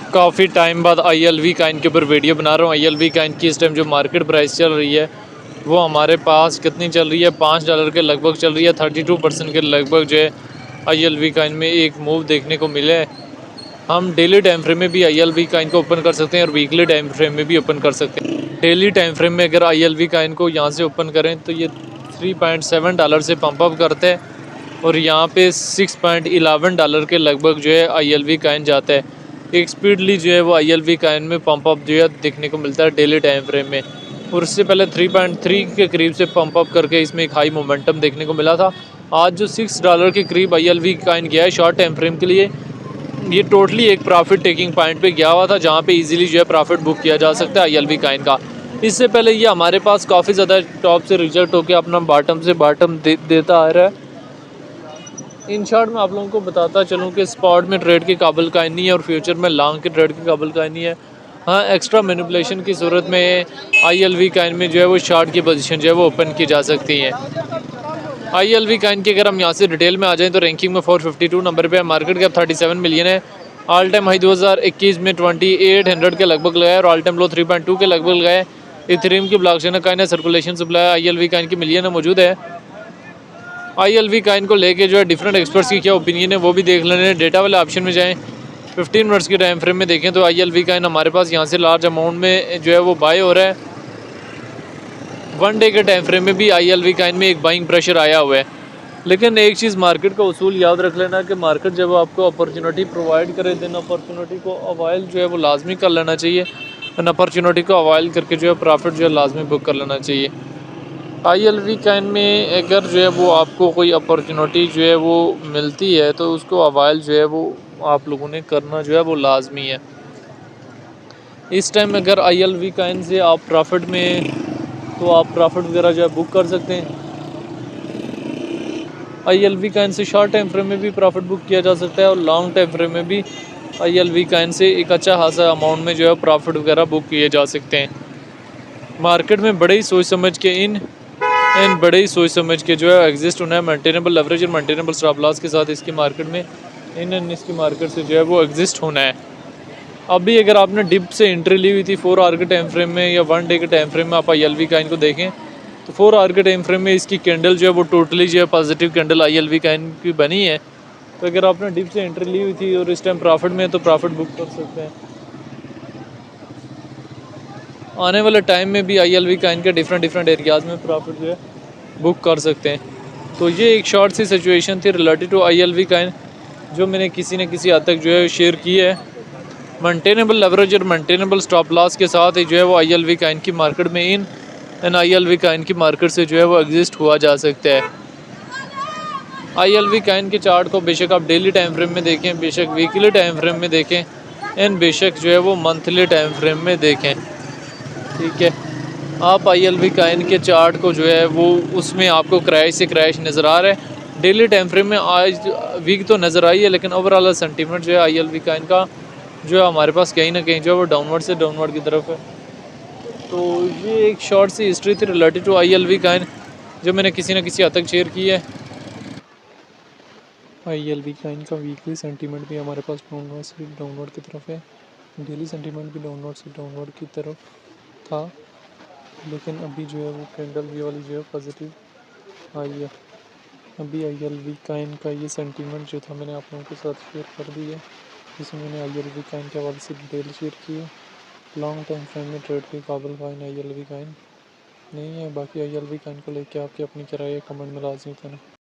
काफ़ी टाइम बाद ILV Kine के ऊपर वीडियो बना रहा हूँ। ILV काइन की इस टाइम जो मार्केट प्राइस चल रही है वो हमारे पास कितनी चल रही है, $5 के लगभग चल रही है। 32% के लगभग जो है ILV काइन में एक मूव देखने को मिले है। हम डेली टाइम फ्रेम में भी ILV काइन को ओपन कर सकते हैं और वीकली टाइम फ्रेम में भी ओपन कर सकते हैं। डेली टाइम फ्रेम में अगर ILV काइन को यहाँ से ओपन करें तो ये $3.7 से पंप अप करते हैं और यहाँ पे $6.11 के लगभग जो है ILV काइन जाता है। एक स्पीडली जो है वो ILV काइन में पंप अप जो है देखने को मिलता है डेली टाइम फ्रेम में, और उससे पहले 3.3 के करीब से पंप अप करके इसमें एक हाई मोमेंटम देखने को मिला था। आज जो $6 के करीब ILV काइन गया है शॉर्ट टाइम फ्रेम के लिए, ये टोटली एक प्रॉफिट टेकिंग पॉइंट पे गया हुआ था जहाँ पे इजीली जो है प्रॉफिट बुक किया जा सकता है ILV काइन का। इससे पहले ये हमारे पास काफ़ी ज़्यादा टॉप से रिजेक्ट होकर अपना बॉटम से बॉटम देता आ रहा है। इन शॉर्ट मैं आप लोगों को बताता चलूँ कि स्पॉट में ट्रेड के काबिल काइन नहीं है और फ्यूचर में लॉन्ग के ट्रेड के काबिल काइन नहीं है। हाँ, एक्स्ट्रा मैनिपुलेशन की सूरत में ILV काइन में जो है वो शॉर्ट की पोजीशन जो है वो ओपन की जा सकती है। ILV काइन की अगर हम यहाँ से डिटेल में आ जाएं तो रैंकिंग में 452 नंबर पे है, मार्केट कैप 37 मिलियन है। ऑल टाइम हाई 2021 में 2800 के लगभग लगाया और ऑल टाइम लो 3.2 के लगभग लगाए। इथेरियम की ब्लॉकचेन काइन है, सर्कुलेशन सप्लाई ILV काइन की मिलियन में मौजूद है। ILV काइन को लेके जो है डिफरेंट एक्सपर्ट्स की क्या ओपिनियन है वो भी देख लेने। डेटा वाले ऑप्शन में जाएं, 15 मिनट्स के टाइम फ्रेम में देखें तो ILV काइन हमारे पास यहाँ से लार्ज अमाउंट में जो है वो बाय हो रहा है। 1 डे के टाइम फ्रेम में भी ILV काइन में एक बाइंग प्रेशर आया हुआ है। लेकिन एक चीज़ मार्केट का उसूल याद रख लेना कि मार्केट जब आपको अपॉर्चुनिटी प्रोवाइड करे देन अपॉर्चुनिटी को अवाइल जो है वो लाजमी कर लेना चाहिए। एन अपॉर्चुनिटी को अवाइल करके जो है प्रॉफिट जो है लाजमी बुक कर लेना चाहिए। ILV काइन में अगर जो है वो आपको कोई अपॉर्चुनिटी जो है वो मिलती है तो उसको अवाइल जो है वो आप लोगों ने करना जो है वो लाजमी है। इस टाइम अगर ILV काइन से आप प्रॉफिट में तो आप प्रॉफिट वगैरह जो है बुक कर सकते हैं। ILV काइन से शॉर्ट टाइम फ्रेम में भी प्रॉफिट बुक किया जा सकता है और लॉन्ग टाइम फ्रेम में भी ILV काइन से एक अच्छा खासा अमाउंट में जो है प्रॉफिट वगैरह बुक किए जा सकते हैं। मार्केट में बड़े ही सोच समझ के बड़े ही सोच समझ के जो है एग्जिस्ट होना है। मेंटेनेबल लेवरेज और मेंटेनेबल स्टॉप लॉस के साथ इसकी मार्केट में इसकी मार्केट से जो है वो एग्जिस्ट होना है। अभी अगर आपने डिप से एंट्री ली हुई थी 4 आवर के टाइम फ्रेम में या 1 डे के टाइम फ्रेम में आप ILV काइन को देखें तो 4 आवर के टाइम फ्रेम में इसकी कैंडल जो है वो टोटली जो है पॉजिटिव कैंडल ILV काइन की बनी है। तो अगर आपने डिप से एंट्री ली हुई थी और इस टाइम प्रॉफिट में है तो प्रॉफिट बुक कर सकते हैं। आने वाले टाइम में भी ILV काइन के डिफरेंट एरियाज़ में प्रॉफिट जो है बुक कर सकते हैं। तो ये एक शॉर्ट सी सिचुएशन थी रिलेटेड टू ILV काइन जो मैंने किसी न किसी हद तक जो है शेयर की है। मेंटेनेबल लेवरेज और मेंटेनेबल स्टॉप लॉस के साथ ही जो है वो ILV काइन की मार्केट में एंड ILV काइन की मार्केट से जो है वो एग्जिस्ट हुआ जा सकता है। ILV काइन के चार्ट को बेशक आप डेली टाइम फ्रेम में देखें, बेशक वीकली टाइम फ्रेम में देखें एंड बेशक जो है वो मंथली टाइम फ्रेम में देखें। ठीक है, आप ILV काइन के चार्ट को जो है वो उसमें आपको क्रैश से क्रैश नज़र आ रहा है। डेली टाइम फ्रेम में आज वीक तो नज़र आई है लेकिन ओवरऑल सेंटीमेंट जो है ILV काइन का जो है हमारे पास कहीं ना कहीं जो है वो डाउनवर्ड से डाउनवर्ड की तरफ है। तो ये एक शॉर्ट सी हिस्ट्री थी रिलेटेड टू ILV काइन जो मैंने किसी न किसी हद तक शेयर की है। ILV काइन का वीकली सेंटीमेंट भी हमारे पास डाउनवर्ड से डाउनवर्ड की तरफ है, डेली सेंटीमेंट भी डाउनवर्ड से डाउनवर्ड की तरफ था, लेकिन अभी जो है वो कैंडल ये वाली जो है पॉजिटिव आई है। अभी ILV काइन का ये सेंटीमेंट जो था मैंने आप लोगों के साथ शेयर कर दी है, जिसमें मैंने ILV काइन के हवाले से डिटेल शेयर की है। लॉन्ग टाइम फ्रेम में ट्रेड के काबिल काइन ILV काइन नहीं है। बाकी ILV काइन को लेके आपकी अपनी क्या राय है कमेंट में लाजमी देना।